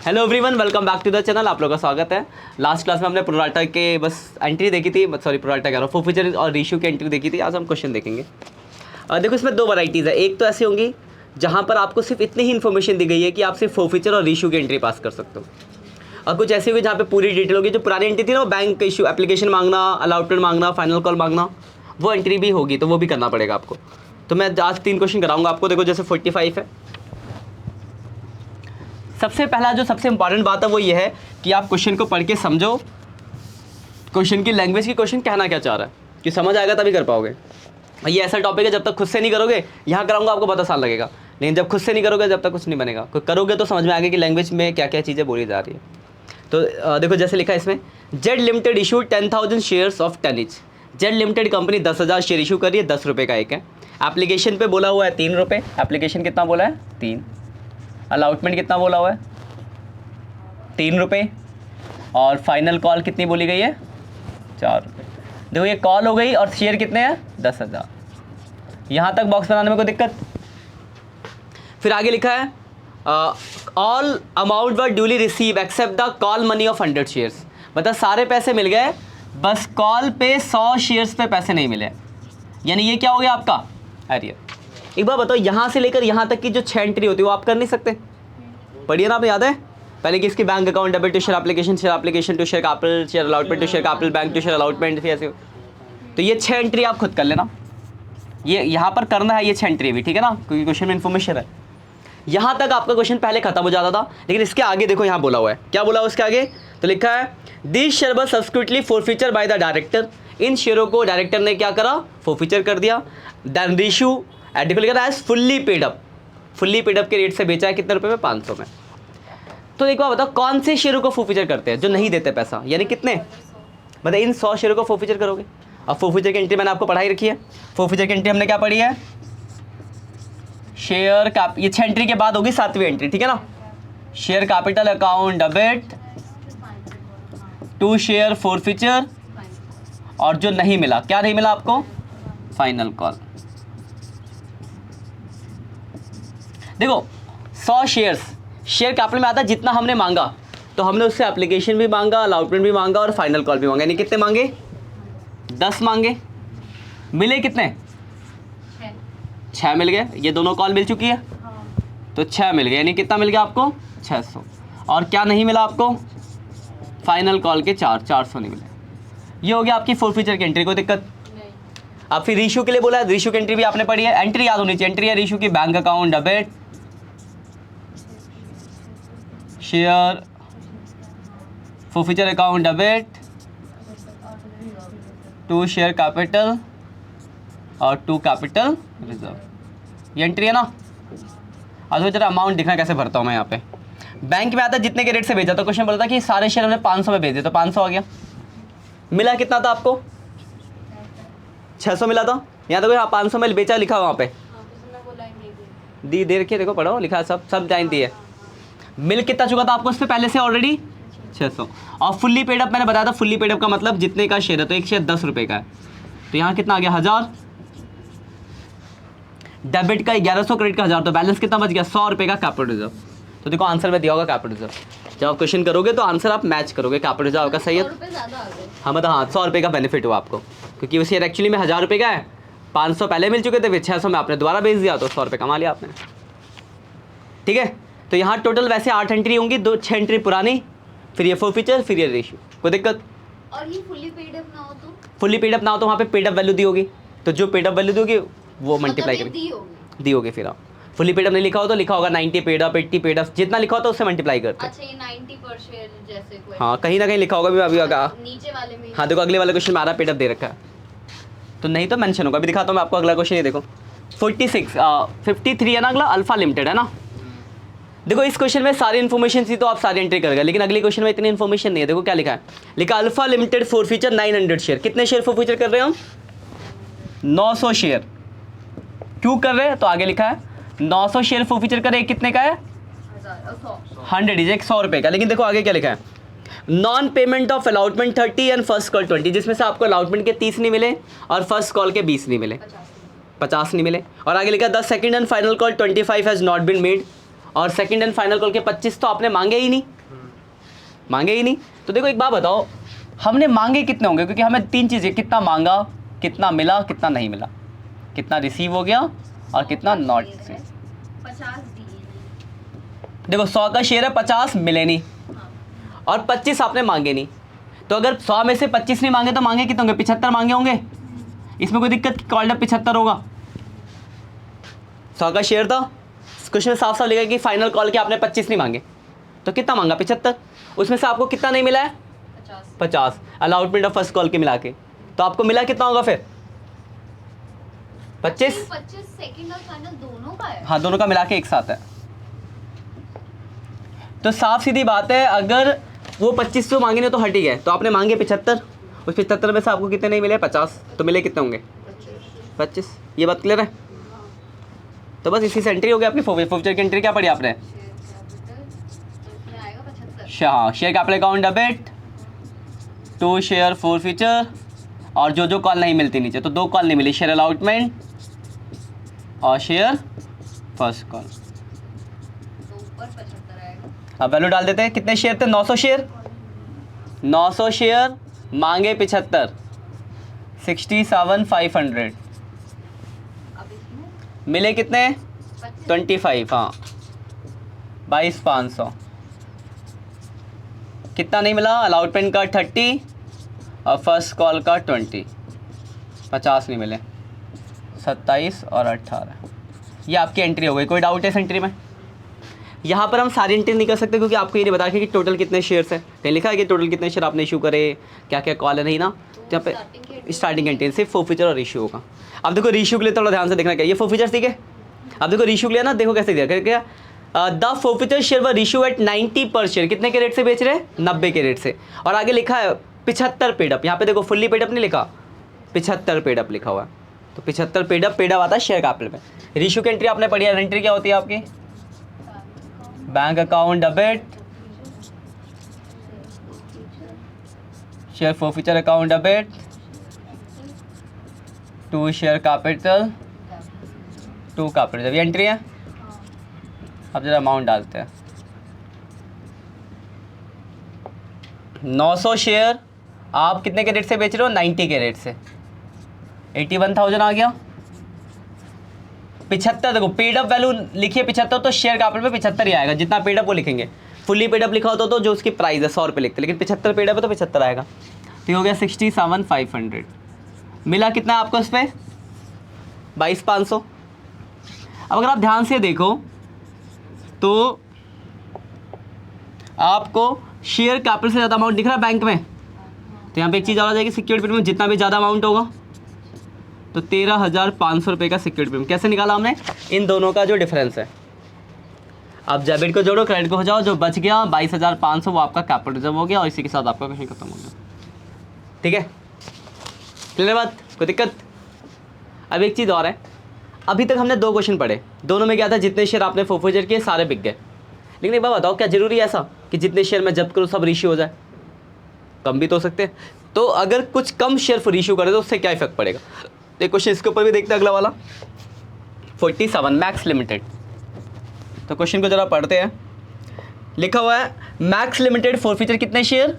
Hello everyone, welcome back to the channel. आप लोगों का स्वागत है। लास्ट क्लास में हमने प्रोराटा के बस एंट्री देखी थी, सॉरी प्रोराटा कह रहा हूँ, फोरफीचर और रेशियो की एंट्री देखी थी। आज हम क्वेश्चन देखेंगे। देखो इसमें दो वैरायटीज़ है। एक तो ऐसी होंगी जहाँ पर आपको सिर्फ इतनी ही इन्फॉर्मेशन दी गई है कि आप सिर्फ फोरफीचर और रेशियो की एंट्री पास कर सकते हो, और कुछ ऐसी होगी जहाँ पे पूरी डिटेल होगी। जो पुरानी एंट्री थी ना, वो बैंक इशू, एप्लीकेशन मांगना, अलॉटमेंट मांगना, फाइनल कॉल मांगना, वो एंट्री भी होगी, तो वो भी करना पड़ेगा आपको। तो मैं आज 3 क्वेश्चन कराऊंगा आपको। देखो जैसे 45 है, सबसे पहला जो सबसे इंपॉर्टेंट बात है वो ये है कि आप क्वेश्चन को पढ़ के समझो, क्वेश्चन की लैंग्वेज की क्वेश्चन कहना क्या चाह रहा है, कि समझ आएगा तभी कर पाओगे। ये ऐसा टॉपिक है जब तक खुद से नहीं करोगे, यहाँ कराऊंगा आपको बहुत आसान लगेगा, लेकिन जब खुद से नहीं करोगे जब तक कुछ नहीं बनेगा। करोगे तो समझ में आएगा कि लैंग्वेज में क्या क्या चीज़ें बोली जा रही है। तो देखो जैसे लिखा है इसमें, Z limited issue 10,000 shares of 10 each. Z limited company 10,000 share issue कर रही है, 10 रुपये का एक है। एप्लीकेशन पे बोला हुआ है 3 रुपये। एप्लीकेशन कितना बोला है? 3। अलॉटमेंट कितना बोला हुआ है? 3 रुपये। और फाइनल कॉल कितनी बोली गई है? 4 रुपये। देखो ये कॉल हो गई, और शेयर कितने हैं? 10,000। यहाँ तक बॉक्स बनाने में कोई दिक्कत? फिर आगे लिखा है, all amount were duly receive except the call money of 100 shares. मतलब सारे पैसे मिल गए, बस कॉल पे 100 शेयर्स पे पैसे नहीं मिले। यानी ये क्या हो गया आपका? अरे एक बार बताओ, यहाँ से लेकर यहाँ तक की जो 6 एंट्री होती है वो आप कर नहीं सकते? पढ़िए ना, आप याद है? पहले किसकी? Bank account, debit to share application to share capital, share allotment to share capital, bank to share allotment, फिर ऐसे। तो ये 6 एंट्री आप खुद कर लेना। ये यहाँ पर करना है, ये 6 एंट्री भी, ठीक है ना, क्योंकि क्वेश्चन में इन्फॉर्मेशन है। यहाँ तक आपका क्वेश्चन पहले खत्म हो जाता था, लेकिन इसके आगे देखो यहाँ बोला हुआ है, क्या बोला हुआ उसके आगे? तो लिखा है, this share was subsequently forfeiture by the director. इन शेयरों को डायरेक्टर ने क्या करा? फॉरफीचर कर दिया। देन रेशियो लिखा है as fully paid up. Fully paid up के रेट से बेचा है कितने रुपए में? 500 में। तो एक बार बताओ, कौन से शेयरों को फॉरफीचर करते हैं? जो नहीं देते पैसा, यानी कितने? बताइए, इन 100 शेयरों को फॉरफीचर करोगे। अब फॉरफीचर की एंट्री मैंने आपको पढ़ाई रखी है। फॉरफीचर की एंट्री हमने क्या पढ़ी है? शेयर कैप, ये 6 एंट्री के बाद होगी 7वीं एंट्री, ठीक है ना। Share capital account debit to share forfeiture, और जो नहीं मिला, क्या नहीं मिला आपको? Final call. देखो 100 शेयर्स, शेयर कैपिटल में आता है जितना हमने मांगा, तो हमने उससे एप्लीकेशन भी मांगा, अलॉटमेंट भी मांगा, और फाइनल कॉल भी मांगा। यानी कितने मांगे? 10 मांगे। मिले कितने? 6 मिल गए। ये दोनों कॉल मिल चुकी है, तो 6 मिल गए। यानी कितना मिल गया आपको? 600। और क्या नहीं मिला आपको? फाइनल कॉल के 400 नहीं मिले। ये हो गया आपकी फॉरफीचर की एंट्री। कोई दिक्कत? अब फिर रेशियो के लिए बोला है, रेशियो की एंट्री भी आपने पढ़ी है। एंट्री याद होनी चाहिए। एंट्री है रेशियो की, bank account debit share forfeiture account debit to share capital और टू कैपिटल रिजर्व। ये एंट्री है ना। आज जरा अमाउंट दिखना कैसे भरता हूँ मैं यहाँ पे। बैंक में आता है जितने के रेट से भेजा, तो क्वेश्चन बोलता कि सारे शेयर हमने 500 में भेजे, तो 500 आ गया। मिला कितना था आपको? 600 मिला था। यहाँ तो 500 में बेचा लिखा वहाँ पे दी दे रखी है, देखो पढ़ो, लिखा सब टाइम दी है। मिल कितना चुका था आपको इस पर पहले से ऑलरेडी? 600। और फुल्ली पेड अप मैंने बताया था, फुल्ली पेड अप का मतलब जितने का शेयर है, तो एक शेयर 10 रुपये का है, तो यहाँ कितना आ गया? 1000। डेबिट का 1100, क्रेडिट का 1000, तो बैलेंस कितना बच गया? 100 रुपये का कैपिटल रिजर्व। तो देखो आंसर में दिया होगा कैपिटल रिजर्व। जब आप क्वेश्चन करोगे तो आंसर आप मैच करोगे कैपिटल रिजर्व का। सही है? हाँ मतलब हाँ, 100 रुपये का बेनिफिट हुआ आपको, क्योंकि वो शेयर एक्चुअली में 1000 रुपये का है। 500 पहले मिल चुके थे, फिर 600 में आपने दोबारा भेज दिया, तो 100 रुपये कमा लिया आपने। ठीक है, तो यहाँ टोटल वैसे 8 एंट्री होंगी, 6 एंट्री पुरानी, फिर ये फॉरफीचर, फिर ये रेशियो। कोई दिक्कत? और ये फुल्ली पेड अप ना हो तो? फुल्ली पेड अप ना हो तो वहाँ पे पेड अप वैल्यू दी होगी, तो जो पेड अप वैल्यू दी होगी वो मल्टीप्लाई करेगी, दी होगी। फिर आप फुल्ली पेड अप नहीं लिखा हो तो लिखा होगा 90 पेड अप, 80 पेड अप, जितना लिखा होता है उससे मल्टीप्लाई करते हैं। अच्छा, ये 90 पर शेयर जैसे कोई? हाँ, कहीं ना कहीं लिखा होगा भी अभी नीचे वाले में। हाँ देखो, अगले वाले क्वेश्चन में आ रहा पेड अप दे रखा है, तो नहीं तो मेंशन होगा। अभी दिखाता हूँ मैं आपको अगला क्वेश्चन। ये देखो 53 है ना, अगला अल्फा लिमिटेड है ना। देखो इस क्वेश्चन में सारी इन्फॉर्मेशन थी, तो आप सारी एंट्री कर गए, लेकिन अगले क्वेश्चन में इतनी इन्फॉर्मेशन नहीं है। देखो क्या लिखा है, लिखा अल्फा लिमिटेड फॉरफीचर 900 शेयर। कितने शेयर फॉरफीचर कर रहे हैं हम? 900 शेयर। क्यों कर रहे हैं? तो आगे लिखा है 900 शेयर फॉरफीचर करे, कितने का है? 100, 100 रुपये का। लेकिन देखो आगे क्या लिखा है, non payment of allotment 30 and first call 20, जिसमें से आपको अलॉटमेंट के 30 नहीं मिले और फर्स्ट कॉल के 20 नहीं मिले, 50 नहीं मिले। और आगे लिखा the second and final call 25 has not been made, और सेकंड एंड फाइनल कॉल के 25 तो आपने मांगे ही नहीं, मांगे ही नहीं। तो देखो एक बात बताओ, हमने मांगे कितने होंगे, क्योंकि हमें 3 चीज़ें, कितना मांगा, कितना मिला, कितना नहीं मिला, कितना रिसीव हो गया और कितना नॉट रिसीव। 50 दिए नहीं। देखो 100 का शेयर है, 50 मिले नहीं और 25 आपने मांगे नहीं। तो अगर 100 में से 25 नहीं मांगे तो मांगे कितने होंगे, 75 मांगे होंगे। इसमें कोई दिक्कत, कॉल्ड अप 75 होगा। 100 का शेयर था, क्वेश्चन में साफ साफ लिखा है कि फाइनल कॉल के आपने 25 नहीं मांगे, तो कितना मांगा, 75। उसमें से आपको कितना नहीं मिला है, 50 अलाउटमेंट ऑफ फर्स्ट कॉल के मिला के। तो आपको मिला कितना होगा फिर, 25। 25 सेकंड और फाइनल दोनों का है। हाँ, दोनों का मिला के एक साथ है। तो साफ सीधी बात है, अगर वो 25 तो मांगे नहीं तो हट ही गए, तो आपने मांगे 75, उस 75 में से आपको कितने नहीं मिले, 50, तो मिले कितने होंगे, 25। ये बात क्लियर है। तो बस इसी से एंट्री हो गई अपनी। फ्यूचर की एंट्री क्या पड़ी आपने, इसमें आएगा 75। हाँ, share capital account debit to share forfeiture, और जो जो कॉल नहीं मिलती नीचे, तो 2 कॉल नहीं मिली, शेयर अलाउटमेंट और शेयर फर्स्ट कॉल। तो ऊपर 75 आएगा। अब वैल्यू डाल देते हैं, कितने शेयर थे, 900 शेयर, 900 शेयर मांगे 75, 67,500, अब इसमें मिले कितने, 25। 25, हाँ 22,500। कितना नहीं मिला, अलाउटमेंट का 30 और फर्स्ट कॉल का 20, 50 नहीं मिले, 27 और 18। ये आपकी एंट्री हो गई। कोई डाउट है इस एंट्री में? यहाँ पर हम सारी एंट्री नहीं कर सकते क्योंकि आपको ये नहीं बता के कि टोटल कितने शेयर्स हैं। कहीं लिखा है कि टोटल कितने शेयर आपने इशू करे, क्या क्या कॉल है, नहीं ना। तो यहाँ पे स्टार्टिंग एंट्री सिर्फ फॉरफीचर और इशू होगा। अब देखो रीशू के लिए थोड़ा ध्यान से देखना, क्या ये फॉरफीचर ठीक है। अब देखो रीशू के लिए ना, देखो कैसे दिया क्या, द फॉरफीचर शेयर व रीशू एट 90 पर शेयर, कितने के रेट से बेच रहे हैं, 90 के रेट से। और आगे लिखा है 75 पेड अप, यहाँ पे देखो फुल्ली पेड अप नहीं लिखा, 75 पेड अप लिखा हुआ है। तो 75 पेड अप आता है शेयर कैपिटल में। रीशू की एंट्री आपने पढ़ी है, एंट्री क्या होती है आपकी, bank account debit, share forfeiture account debit to share capital, to capital, ये एंट्री है। अब जरा अमाउंट डालते हैं, 900 शेयर आप कितने के रेट से बेच रहे हो, 90 के रेट से, 81,000 आ गया। 75, देखो पेड अप वैल्यू लिखिए 75, तो शेयर कैपिटल में 75 ही आएगा, जितना पेड अप वो लिखेंगे। फुल्ली पेड अप लिखा होता तो जो उसकी प्राइस है 100 रुपये लिखते, लेकिन 75 पेड अप है तो 75 आएगा। तो ये हो गया 67,500। मिला कितना आपको इस पर, 22,500। अब अगर आप ध्यान से देखो तो आपको शेयर कैपिटल से ज़्यादा अमाउंट दिख रहा है बैंक में, तो यहाँ पे एक चीज़ और आ जाएगी, सिक्योरिटी प्रीमियम जितना भी ज़्यादा अमाउंट होगा तो 13,500 रुपये का सिक्योरिटी प्रीमियम। कैसे निकाला हमने, इन दोनों का जो डिफरेंस है। अब डेबिट को जोड़ो, क्रेडिट को हो जाओ, जो बच गया 22,500 वो आपका कैपिटल रिजर्व हो गया, और इसी के साथ आपका क्वेश्चन खत्म हो गया। ठीक है, क्लियर बात, कोई दिक्कत? अब एक चीज़ और है, अभी तक हमने 2 क्वेश्चन पढ़े, दोनों में क्या था, जितने शेयर आपने फॉरफीचर किए सारे बिक गए। लेकिन एक बात बताओ, क्या जरूरी है ऐसा कि जितने शेयर मैं जब्त करूँ सब रीइश्यू हो जाए? कम भी तो हो सकते हैं। तो अगर कुछ कम शेयर रीइश्यू करें तो उससे क्या इफेक्ट पड़ेगा? एक क्वेश्चन इसके ऊपर भी देखते हैं, अगला वाला 47 मैक्स लिमिटेड। तो क्वेश्चन को जरा पढ़ते हैं। लिखा हुआ है मैक्स लिमिटेड फॉरफीचर कितने शेयर,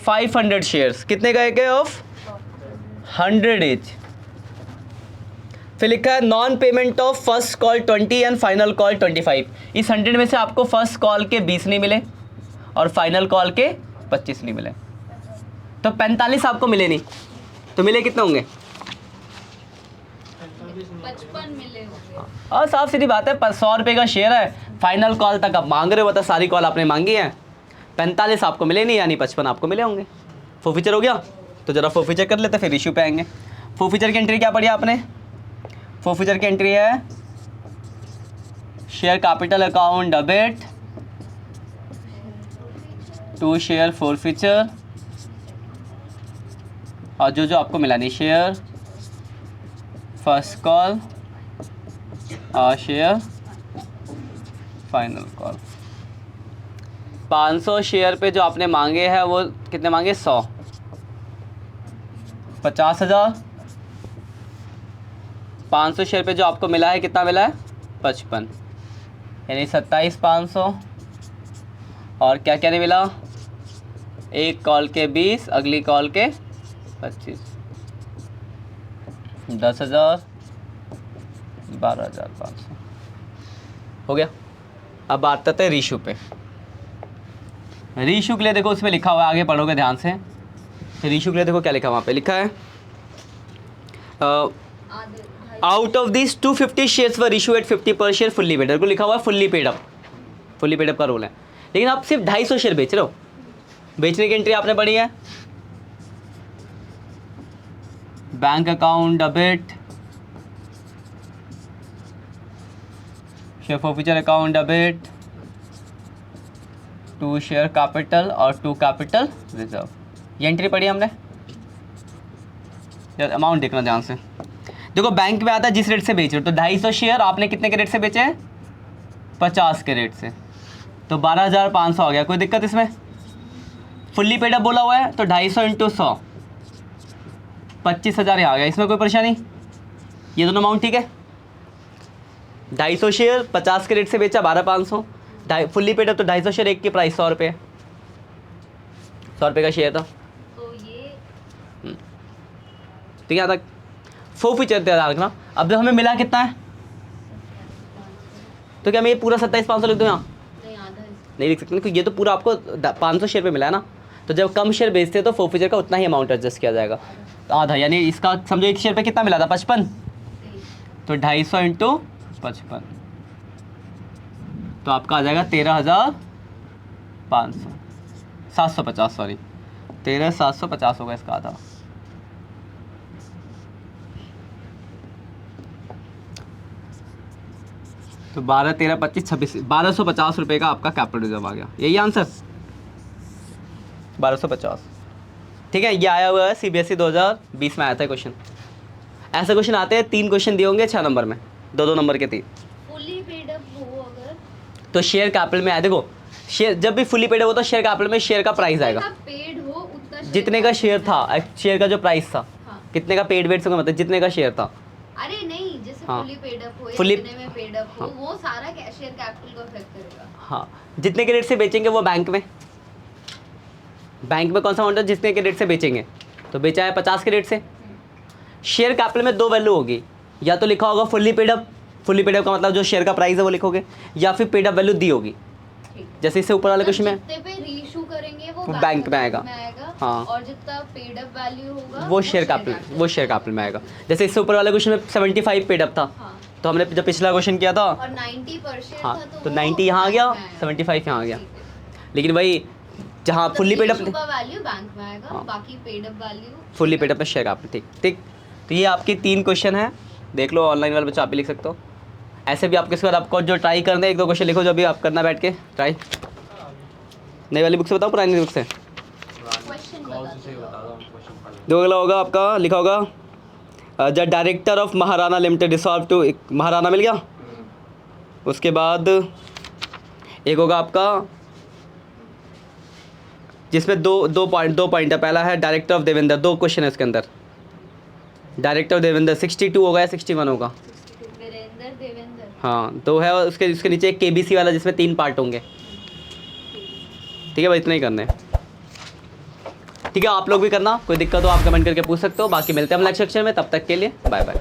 500 शेयर्स, कितने का एक है, ऑफ 100 एच। फिर लिखा है non payment of first call 20 and final call 25। इस 100 में से आपको फर्स्ट कॉल के 20 नहीं मिले और फाइनल कॉल के 25 नहीं मिले, तो 45 आपको मिले नहीं, तो मिले कितने होंगे, 55 मिले होंगे। और साफ सीधी बात है, 100 रुपये का शेयर है, फाइनल कॉल तक आप मांग रहे हो, मतलब सारी कॉल आपने मांगी है, 45 आपको मिले नहीं, यानी 55 आपको मिले होंगे। फॉरफीचर हो गया, तो जरा फॉरफीचर कर लेते फिर इश्यू पे आएंगे। फॉरफीचर की एंट्री क्या पढ़ी आपने, फॉरफीचर की एंट्री है share capital account debit to share forfeiture, और जो जो आपको मिला नहीं, शेयर फर्स्ट कॉल और शेयर फाइनल कॉल। 500 शेयर पे जो आपने मांगे हैं वो कितने मांगे, 100, 50,000। 500 शेयर पे जो आपको मिला है कितना मिला है, 55। यानी 27,500 और क्या क्या नहीं मिला, एक कॉल के 20, अगली कॉल के 25, 10,000, 12,500 हो गया। अब बात करते हैं रीशू पे। रीशू के लिए देखो उसमें लिखा हुआ है, आगे पढ़ोगे ध्यान से। तो रीशू के लिए देखो क्या लिखा है, वहाँ पे लिखा है आधे out of this 250 shares were issue at 50 पर शेयर फुल्ली पेड। को लिखा हुआ है fully paid up, fully paid up का रूल है, लेकिन आप सिर्फ 250 शेयर बेच रहे हो। बेचने की एंट्री आपने पढ़ी है, bank account debit, share forfeiture account debit, to share capital और टू कैपिटल रिजर्व, ये एंट्री पढ़ी हमने। अमाउंट देखना ध्यान से। देखो बैंक में आता है जिस रेट से बेच रहे हो, तो 250 शेयर आपने कितने के रेट से बेचे हैं, 50 के रेट से, तो 12,500 आ गया। कोई दिक्कत इसमें? फुल्ली पेड अप बोला हुआ है तो 250 इंटू 100, 25,000 यहाँ आ गया। इसमें कोई परेशानी? ये दोनों अमाउंट ठीक है। 250 शेयर 50 के रेट से बेचा, 12,500। फुल्ली पेड अप तो 250 शेयर, एक की प्राइस 100 रुपये, 100 रुपये का शेयर था। तो ये ठीक है, तक फॉरफीचर ध्यान रखना। अब जब हमें मिला कितना है, तो क्या मैं ये पूरा 27,500 लिख दूँ यहाँ? नहीं, आधा नहीं लिख सकते, क्योंकि ये तो पूरा आपको 500 शेयर पे मिला है ना। तो जब कम शेयर बेचते हैं तो फॉरफीचर का उतना ही अमाउंट एडजस्ट किया जाएगा, तो आधा, यानी इसका समझो एक शेयर पे कितना मिला था, 55, तो 250 इंटू 55, तो आपका आ जाएगा 13,500, 750, सॉरी 13,750 होगा इसका आधा। तो 12, 13, 25, 26, 1250 रुपये का आपका कैपिटल रिजर्व आ गया। यही आंसर, 1250। ठीक है, ये आया हुआ है CBSE 2020 में आया था क्वेश्चन। ऐसे क्वेश्चन आते हैं, 3 क्वेश्चन दिए होंगे 6 नंबर में, 2-2 नंबर के 3। फुली पेड अप हो अगर तो शेयर कैपिटल में आया, देखो शेयर जब भी फुली पेड हो तो शेयर कैपिटल में शेयर का प्राइस आएगा, पेड हो उतना जितने का शेयर था, शेयर का जो प्राइस था, हाँ। कितने का पेड वेट से मतलब जितने का शेयर था। अरे नहीं, जैसे हाँ। फुली पेड अप हो या Fully- जितने में पेड अप हो, हाँ। वो सारा शेयर कैपिटल को अफेक्ट करेगा। हाँ, जितने के रेट से बेचेंगे वो बैंक में कौन सा अमाउंट है, जितने के रेट से बेचेंगे, तो बेचा है 50 के रेट से। शेयर कैपिटल में 2 वैल्यू होगी, या तो लिखा होगा fully paid up, fully paid up का मतलब जो शेयर का प्राइस है वो लिखोगे, या फिर पेड अप वैल्यू दी होगी, ठीक। जैसे इससे ऊपर वाले क्वेश्चन में जितने पे रीइशू करेंगे वो वो बैंक में आएगा। हाँ। और जितना पेड अप वैल्यू होगा वो शेयर कैपिटल में आएगा। जैसे इससे ऊपर वाले क्वेश्चन में 75 पेड अप था, हाँ। तो हमने जब पिछला क्वेश्चन किया था, और 90% हाँ, था तो वो 90 यहाँ आ गया, बैंक में आएगा। 75 यहाँ आ गया। ठीक है। लेकिन वही जहाँ मतलब फुल्ली पेड अप, reissue का वैल्यू बैंक में आएगा, हाँ। बाकी paid up value fully paid up में शेयर कैपिटल। ठीक ठीक, तो ये आपकी 3 क्वेश्चन है, देख लो ऑनलाइन वाले बच्चे, आप भी लिख सकते हो। ऐसे भी आपके बाद आपको जो ट्राई करना है, 1-2 क्वेश्चन लिखो जो भी आप करना बैठ के ट्राई। नई वाली बुक से बताओ, पुरानी बुक से? क्वेश्चन दो अगला होगा आपका, लिखा होगा the director of Maharana limited dissolve to, Maharana मिल गया। उसके बाद एक होगा आपका जिसमें दो पॉइंट है। पहला है डायरेक्टर ऑफ देवेंद्र, 2 क्वेश्चन है इसके अंदर। डायरेक्टर ऑफ देवेंद्र 62 होगा या 61 होगा? वीरेंद्र देवेंद्र। हाँ, 2 है, और उसके नीचे एक KBC वाला जिसमें 3 पार्ट होंगे। ठीक है भाई, इतना ही करना है। ठीक है, आप लोग भी करना, कोई दिक्कत हो आप कमेंट करके पूछ सकते हो। बाकी मिलते हैं हम नेक्स्ट सेक्शन में, तब तक के लिए बाय बाय।